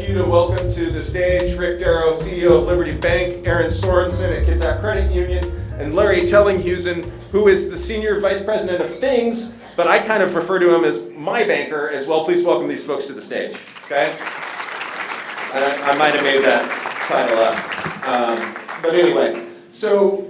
like you to welcome to the stage Rick Darrow, CEO of Liberty Bank, Erin Sorensen at Kitsap Credit Union, and Larry Tellinghuisen, who is the Senior Vice President of Things, but I kind of refer to him as my banker as well. Please welcome these folks to the stage, okay? I might have made that title up. But anyway, so,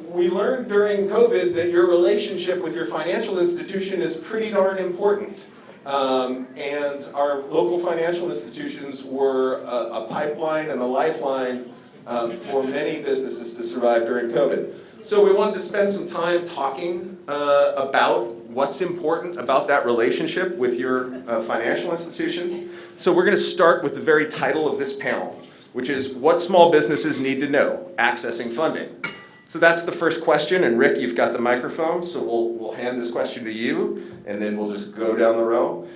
we learned during COVID that your relationship with your financial institution is pretty darn important. And our local financial institutions were a pipeline and a lifeline for many businesses to survive during COVID. So we wanted to spend some time talking about what's important about that relationship with your financial institutions. So we're going to start with the very title of this panel, which is what small businesses need to know, accessing funding. So that's the first question, and Rick, you've got the microphone, so we'll hand this question to you, and then we'll just go down the row.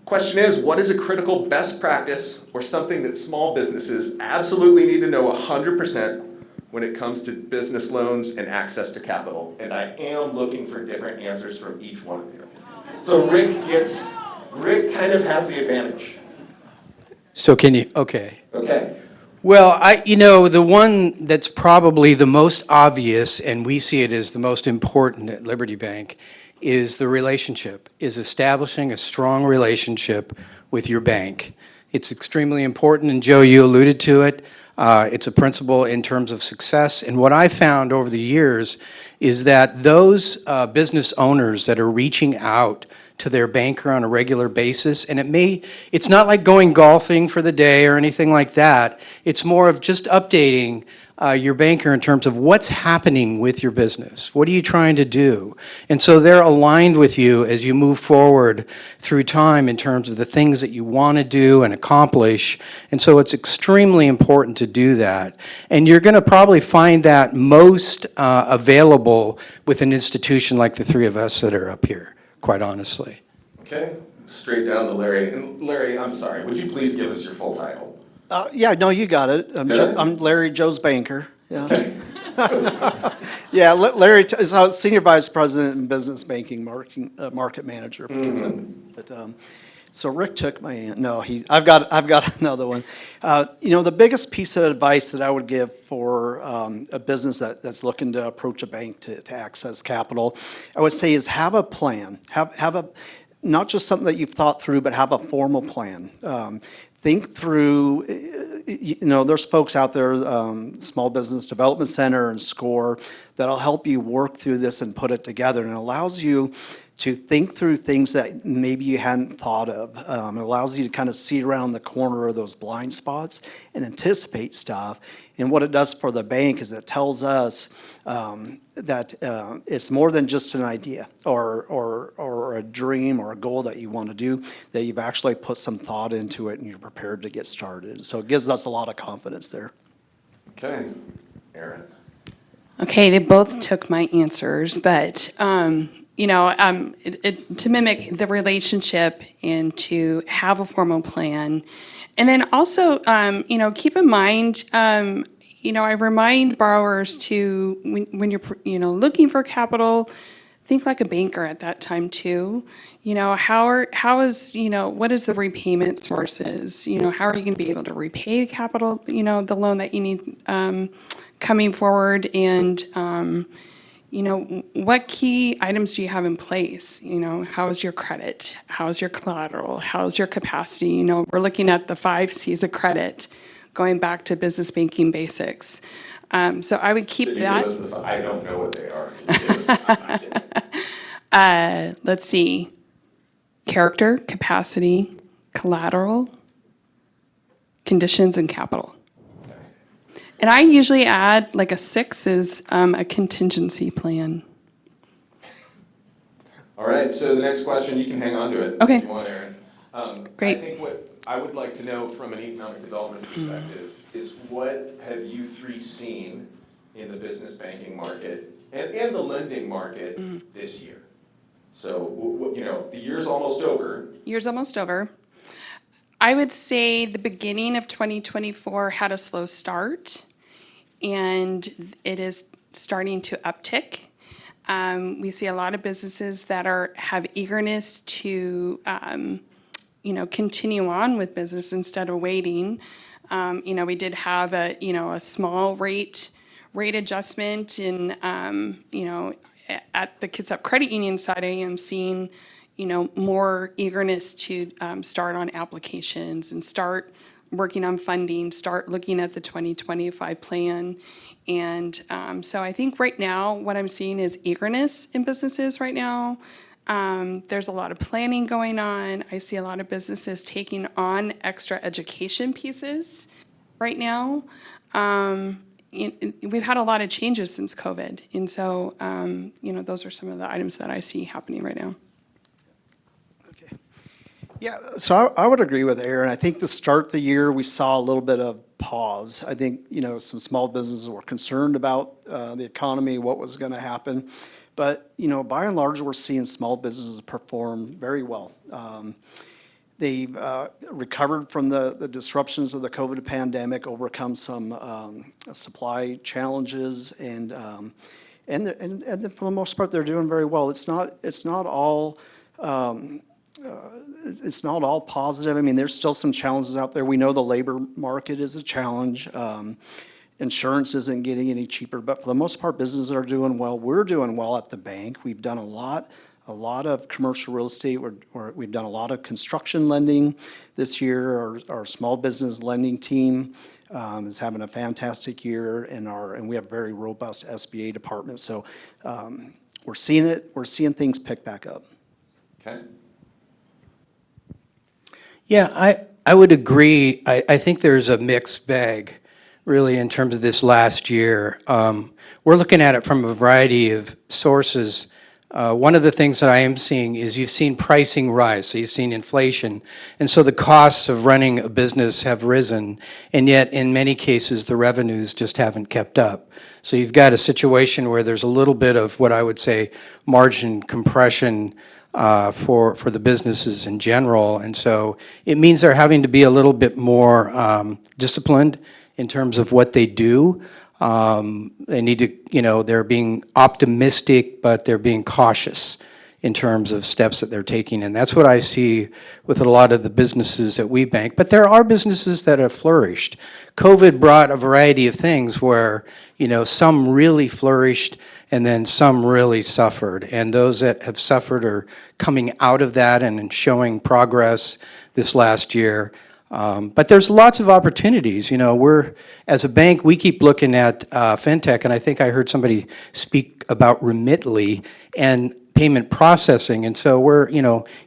Question is, what is a critical best practice or something that small businesses absolutely need to know 100% when it comes to business loans and access to capital? And I am looking for different answers from each one of you. So Rick kind of has the advantage. So can you, okay. Okay. Well, the one that's probably the most obvious, and we see it as the most important at Liberty Bank, is the relationship, is establishing a strong relationship with your bank. It's extremely important, and Joe, you alluded to it. It's a principle in terms of success. And what I found over the years is that those business owners that are reaching out to their banker on a regular basis, and it's not like going golfing for the day or anything like that. It's more of just updating your banker in terms of what's happening with your business. What are you trying to do? And so they're aligned with you as you move forward through time in terms of the things that you want to do and accomplish. And so it's extremely important to do that. And you're going to probably find that most available with an institution like the three of us that are up here, quite honestly. Okay, straight down to Larry. And Larry, I'm sorry, would you please give us your full title? Yeah, no, you got it. I'm Larry, Joe's banker. Yeah, Okay. yeah. Larry is Senior Vice President in Business Banking, Market Manager for Kitsap. But so Rick took my no. I've got another one. The biggest piece of advice that I would give for a business that's looking to approach a bank to access capital, I would say is have a plan. Have a not just something that you've thought through, but have a formal plan. Think through, there's folks out there, Small Business Development Center and SCORE, that'll help you work through this and put it together. And it allows you to think through things that maybe you hadn't thought of. It allows you to kind of see around the corner of those blind spots and anticipate stuff. And what it does for the bank is it tells us that it's more than just an idea or a dream or a goal that you want to do, that you've actually put some thought into it and you're prepared to get started. So it gives us a lot of confidence there. Okay, Erin. Okay, they both took my answers, but to mimic the relationship and to have a formal plan. And then also, keep in mind, I remind borrowers to, when you're, looking for capital, think like a banker at that time too. What is the repayment sources? How are you going to be able to repay the capital, the loan that you need coming forward, and what key items do you have in place? How is your credit? How is your collateral? How is your capacity? We're looking at the 5 C's of credit, going back to business banking basics. So I would keep that. I don't know what they are. Can you give us Let's see. Character, capacity, collateral, conditions, and capital. And I usually add, like a 6 is a contingency plan. All right, so the next question, you can hang on to it Okay. if you want, Erin. Great. I think what I would like to know from an economic development perspective is what have you three seen in the business banking market and the lending market this year? So, the year's almost over. Year's almost over. I would say the beginning of 2024 had a slow start, and it is starting to uptick. We see a lot of businesses that have eagerness to continue on with business instead of waiting. We did have a small rate adjustment in, at the Kitsap Credit Union side, I am seeing, more eagerness to start on applications and start working on funding, start looking at the 2025 plan. And so I think right now what I'm seeing is eagerness in businesses right now. There's a lot of planning going on. I see a lot of businesses taking on extra education pieces right now. We've had a lot of changes since COVID. And so, those are some of the items that I see happening right now. Okay. Yeah, so I would agree with Erin. I think to start the year, we saw a little bit of pause. I think, some small businesses were concerned about the economy, what was going to happen. But, by and large, we're seeing small businesses perform very well. They've recovered from the disruptions of the COVID pandemic, overcome some supply challenges, and for the most part, they're doing very well. It's not all positive. I mean, there's still some challenges out there. We know the labor market is a challenge. Insurance isn't getting any cheaper, but for the most part, businesses are doing well. We're doing well at the bank. We've done a lot of commercial real estate. We've done a lot of construction lending this year. Our small business lending team is having a fantastic year, and we have a very robust SBA department. So we're seeing it. We're seeing things pick back up. Okay. Yeah, I would agree. I think there's a mixed bag, really, in terms of this last year. We're looking at it from a variety of sources. One of the things that I am seeing is you've seen pricing rise, so you've seen inflation, and so the costs of running a business have risen, and yet in many cases the revenues just haven't kept up. So you've got a situation where there's a little bit of what I would say margin compression for the businesses in general, and so it means they're having to be a little bit more disciplined in terms of what they do. They need to, they're being optimistic, but they're being cautious in terms of steps that they're taking. And that's what I see with a lot of the businesses that we bank. But there are businesses that have flourished. COVID brought a variety of things where, some really flourished and then some really suffered. And those that have suffered are coming out of that and showing progress this last year. But there's lots of opportunities. As a bank, we keep looking at fintech, and I think I heard somebody speak about Remitly and payment processing. And so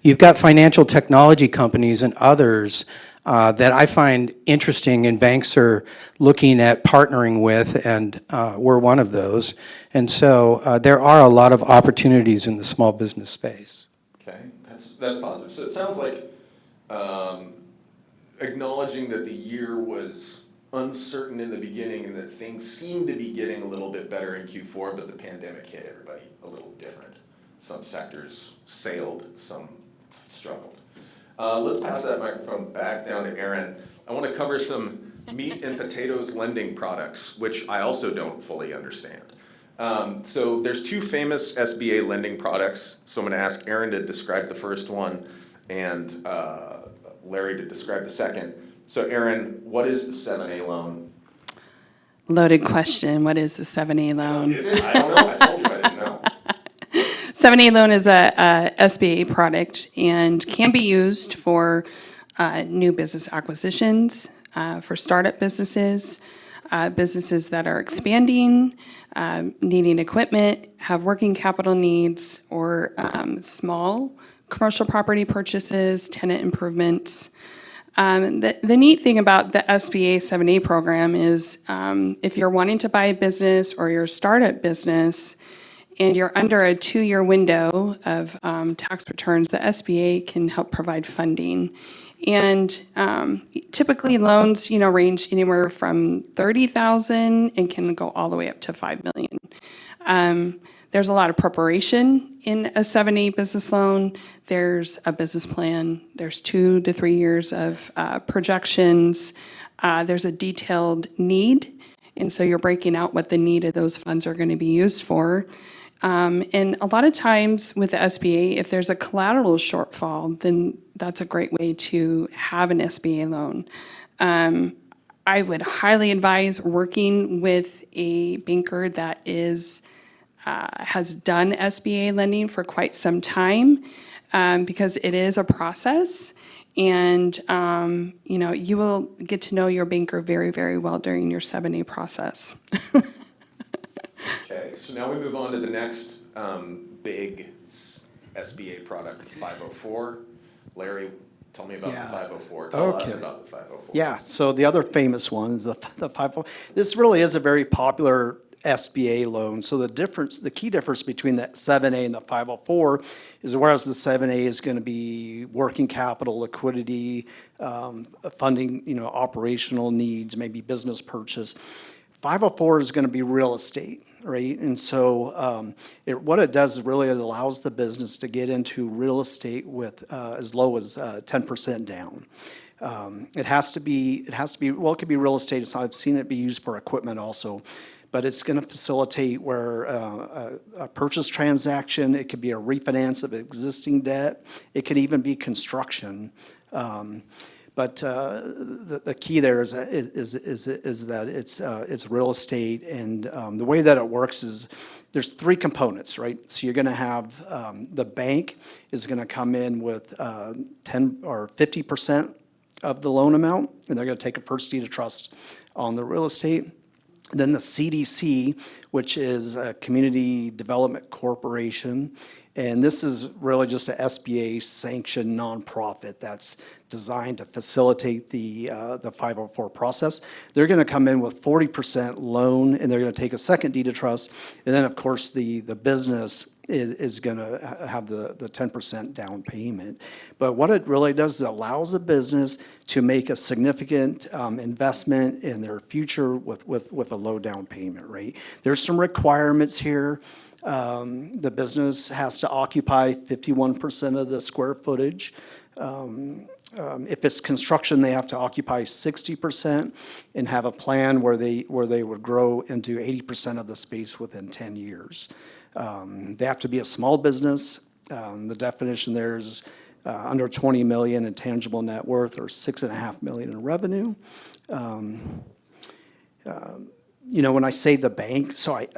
you've got financial technology companies and others that I find interesting, and banks are looking at partnering with, and we're one of those. And so there are a lot of opportunities in the small business space. Okay, that's positive. So it sounds like acknowledging that the year was uncertain in the beginning and that things seemed to be getting a little bit better in Q4, but the pandemic hit everybody a little different. Some sectors sailed, some struggled. Let's pass that microphone back down to Erin. I want to cover some meat and potatoes lending products, which I also don't fully understand. So there's two famous SBA lending products. So I'm going to ask Erin to describe the first one and Larry to describe the second. So Erin, what is the 7A loan? Loaded question. What is the 7A loan? Is it? I don't know. I told you I didn't know. 7A loan is a SBA product and can be used for new business acquisitions, for startup businesses, businesses that are expanding, needing equipment, have working capital needs, or small commercial property purchases, tenant improvements. The neat thing about the SBA 7A program is if you're wanting to buy a business or you're a startup business and you're under a 2-year window of tax returns, the SBA can help provide funding. And typically loans, range anywhere from $30,000 and can go all the way up to $5 million. There's a lot of preparation in a 7A business loan. There's a business plan. There's 2 to 3 years of projections. There's a detailed need, and so you're breaking out what the need of those funds are going to be used for. And a lot of times with the SBA, if there's a collateral shortfall, then that's a great way to have an SBA loan. I would highly advise working with a banker that has done SBA lending for quite some time, because it is a process. And, you will get to know your banker very, very well during your 7A process. Okay, so now we move on to the next big SBA product, 504. Larry, tell me about Yeah. the 504. Tell us Okay. about the 504. Yeah, so the other famous one is the 504. This really is a very popular SBA loan. So the key difference between the 7A and the 504 is whereas the 7A is going to be working capital, liquidity, funding, operational needs, maybe business purchase. 504 is going to be real estate, right? And so what it does is really it allows the business to get into real estate with as low as 10% down. It has to be, well, it could be real estate. So I've seen it be used for equipment also. But it's going to facilitate where a purchase transaction, it could be a refinance of existing debt. It could even be construction. But the key there is that it's real estate, and the way that it works is there's three components, right? So you're going to have the bank is going to come in with 10 or 50% of the loan amount, and they're going to take a first deed of trust on the real estate. Then the CDC, which is a Community Development Corporation, and this is really just a SBA-sanctioned nonprofit that's designed to facilitate the 504 process. They're going to come in with 40% loan, and they're going to take a second deed of trust, and then, of course, the business is going to have the 10% down payment. But what it really does is it allows the business to make a significant investment in their future with a low down payment rate. There's some requirements here. The business has to occupy 51% of the square footage. If it's construction, they have to occupy 60% and have a plan where they would grow into 80% of the space within 10 years. They have to be a small business. The definition there is under 20 million in tangible net worth or 6.5 million in revenue. When I say the bank, so I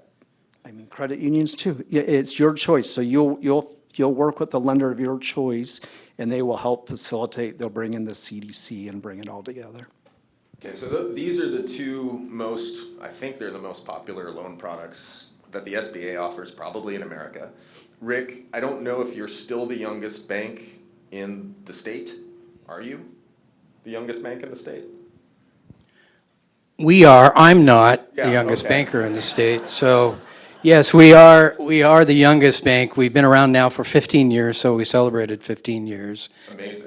mean credit unions too. It's your choice. So you'll work with the lender of your choice, and they will help facilitate. They'll bring in the CDC and bring it all together. Okay, so these are the two I think they're the most popular loan products that the SBA offers probably in America. Rick, I don't know if you're still the youngest bank in the state. Are you the youngest bank in the state? We are. I'm not the Yeah, youngest okay. banker in the state. So, yes, we are the youngest bank. We've been around now for 15 years, so we celebrated 15 years. Amazing.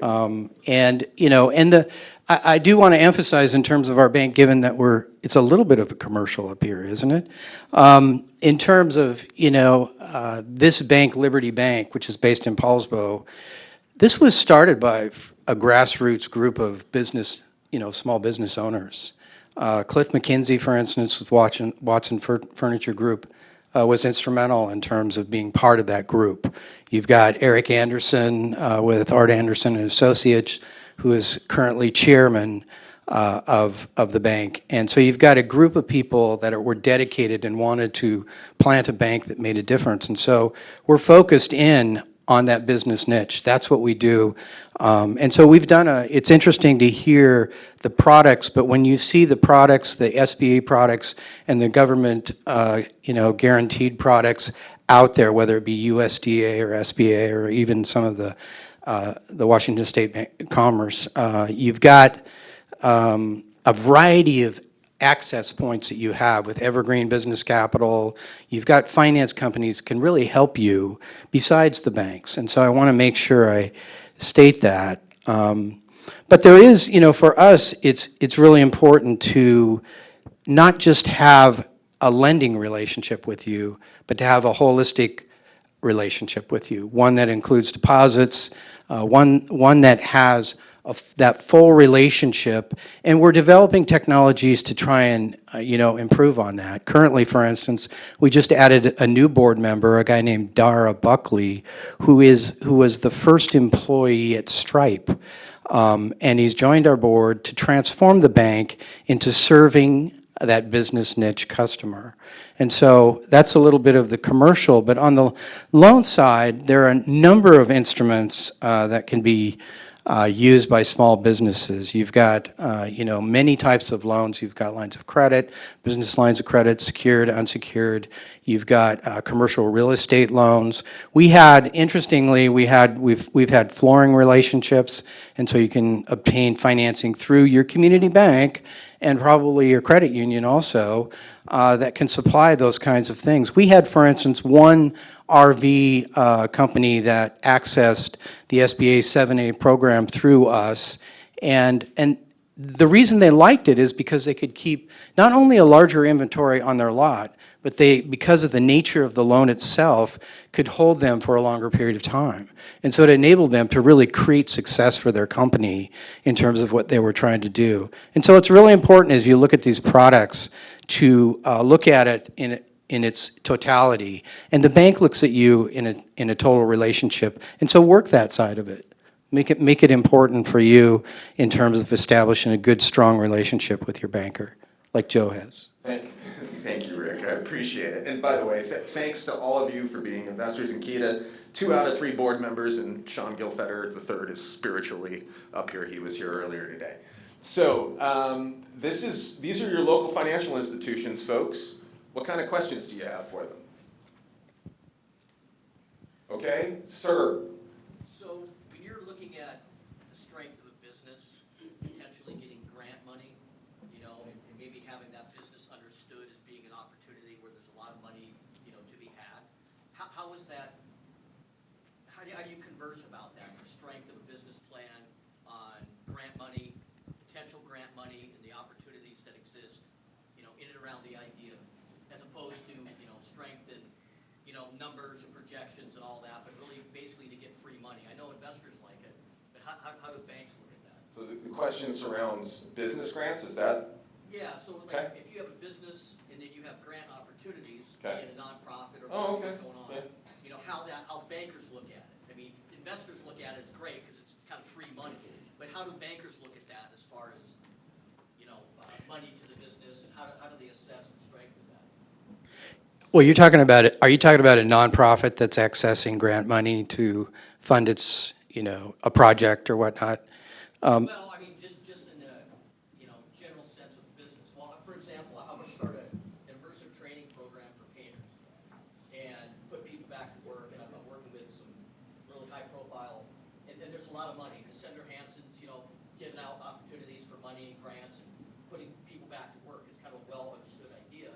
I do want to emphasize in terms of our bank, given that it's a little bit of a commercial up here, isn't it? In terms of, this bank, Liberty Bank, which is based in Paulsbo, this was started by a grassroots group of business, small business owners. Cliff McKinsey, for instance, with Watson Furniture Group, was instrumental in terms of being part of that group. You've got Eric Anderson with Art Anderson and Associates, who is currently chairman of the bank. And so you've got a group of people that were dedicated and wanted to plant a bank that made a difference. And so we're focused in on that business niche. That's what we do. And so we've done it's interesting to hear the products, but when you see the products, the SBA products and the government, guaranteed products out there, whether it be USDA or SBA or even some of the Washington State Bank of Commerce, you've got a variety of access points that you have with Evergreen Business Capital. You've got finance companies can really help you besides the banks. And so I want to make sure I state that. But there is, for us, it's really important to not just have a lending relationship with you, but to have a holistic relationship with you, one that includes deposits, one that has that full relationship, and we're developing technologies to try and improve on that. Currently, for instance, we just added a new board member, a guy named Darrow, who was the first employee at Stripe, and he's joined our board to transform the bank into serving that business niche customer. And so that's a little bit of the commercial, but on the loan side, there are a number of instruments that can be used by small businesses. You've got, many types of loans. You've got lines of credit, business lines of credit, secured, unsecured. You've got commercial real estate loans. We've had flooring relationships, and so you can obtain financing through your community bank and probably your credit union also that can supply those kinds of things. We had, for instance, one RV company that accessed the SBA 7A program through us, and the reason they liked it is because they could keep not only a larger inventory on their lot, but they, because of the nature of the loan itself, could hold them for a longer period of time. And so it enabled them to really create success for their company in terms of what they were trying to do. And so it's really important as you look at these products to look at it in its totality. And the bank looks at you in a total relationship. And so work that side of it. Make it important for you in terms of establishing a good, strong relationship with your banker, like Joe has. Thank you, Rick. I appreciate it. And by the way, thanks to all of you for being investors in Kita. 2 out of 3 board members, and Sean Gilfetter, the third, is spiritually up here. He was here earlier today. So these are your local financial institutions, folks. What kind of questions do you have for them? Okay, sir. So when you're looking at the strength of a business, potentially getting grant money, and maybe having that business understood as being an opportunity where there's a lot of money, to be had, how is that, how do you converse about that, the strength of a business plan on grant money, potential grant money, and the opportunities that exist, in and around the idea, as opposed to, strength and, numbers and projections and all that, but really basically to get free money. I know investors like it, but how do banks look at that? So the question surrounds business grants, is that? Yeah, so Okay. if you have a business and then you have grant opportunities, Okay. in a nonprofit or Oh, whatever's okay. going on, Yeah. how bankers look at it. I mean, investors look at it, it's great because it's kind of free money, but how do bankers look at that as far as, money to the business, and how do they assess the strength of that? Well, are you talking about a nonprofit that's accessing grant money to fund its, a project or whatnot? Well, I mean, just in the, general sense of business. Well, for example, I'm going to start an immersive training program for painters and put people back to work, and I'm working with some really high profile, and there's a lot of money. Senator Hansen's, giving out opportunities for money and grants and putting people back to work. It's kind of a well understood idea,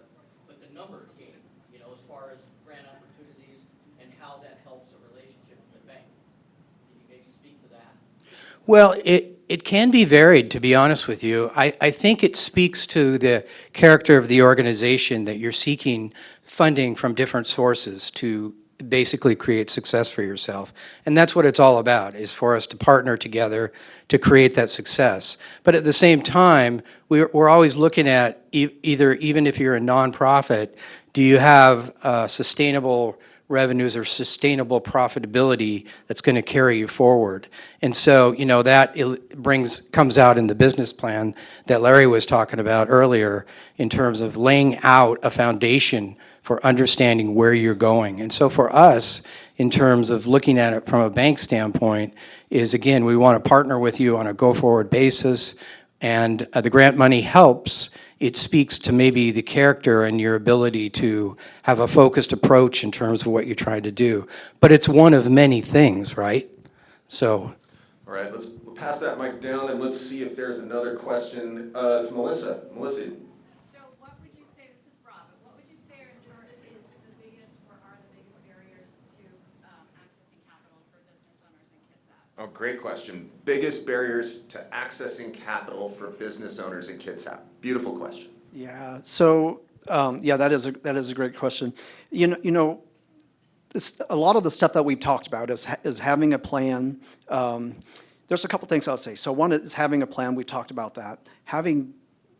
but the numbers game, as far as grant opportunities and how that helps a relationship with the bank. Can you maybe speak to that? Well, it can be varied, to be honest with you. I think it speaks to the character of the organization that you're seeking funding from different sources to basically create success for yourself. And that's what it's all about, is for us to partner together to create that success. But at the same time, we're always looking at even if you're a nonprofit, do you have sustainable revenues or sustainable profitability that's going to carry you forward? And so, that comes out in the business plan that Larry was talking about earlier in terms of laying out a foundation for understanding where you're going. And so for us, in terms of looking at it from a bank standpoint, is again, we want to partner with you on a go-forward basis, and the grant money helps. It speaks to maybe the character and your ability to have a focused approach in terms of what you're trying to do. But it's one of many things, right? So. All right, let's pass that mic down and let's see if there's another question. It's Melissa. Melissa. So what would you say, this is broad, but what would you say is the biggest or are the biggest barriers to accessing capital for business owners in Kitsap? Oh, great question. Biggest barriers to accessing capital for business owners in Kitsap. Beautiful question. Yeah. So that is a great question. A lot of the stuff that we've talked about is having a plan. there's a couple things I'll say. So one is having a plan. We talked about that. Having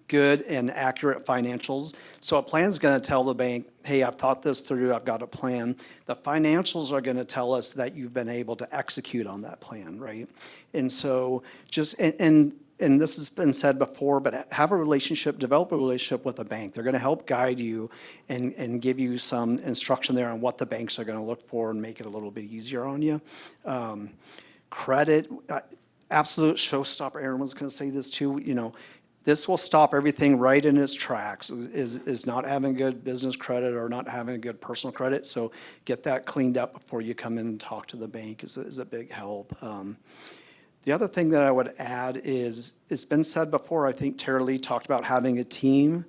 good and accurate financials. So a plan's going to tell the bank, hey, I've thought this through, I've got a plan. The financials are going to tell us that you've been able to execute on that plan, right? And so just, and this has been said before, but have a relationship, develop a relationship with a bank. They're going to help guide you and give you some instruction there on what the banks are going to look for and make it a little bit easier on you. Credit, absolute showstopper. Erin was going to say this too. You know, this will stop everything right in its tracks. Is not having good business credit or not having a good personal credit. So get that cleaned up before you come in and talk to the bank is a big help. The other thing that I would add is, it's been said before, I think Tara Lee talked about having a team.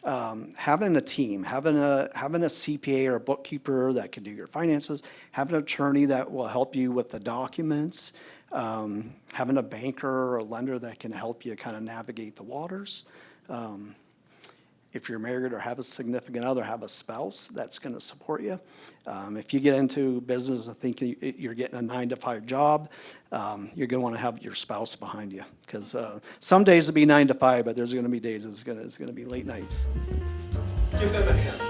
Having a team, having a CPA or a bookkeeper that can do your finances, having an attorney that will help you with the documents, having a banker or a lender that can help you kind of navigate the waters. If you're married or have a significant other, have a spouse that's going to support you. If you get into business and think you're getting a 9-to-5 job, you're going to want to have your spouse behind you, because some days it'll be 9 to 5, but there's going to be days it's going to be late nights. Give them a hand.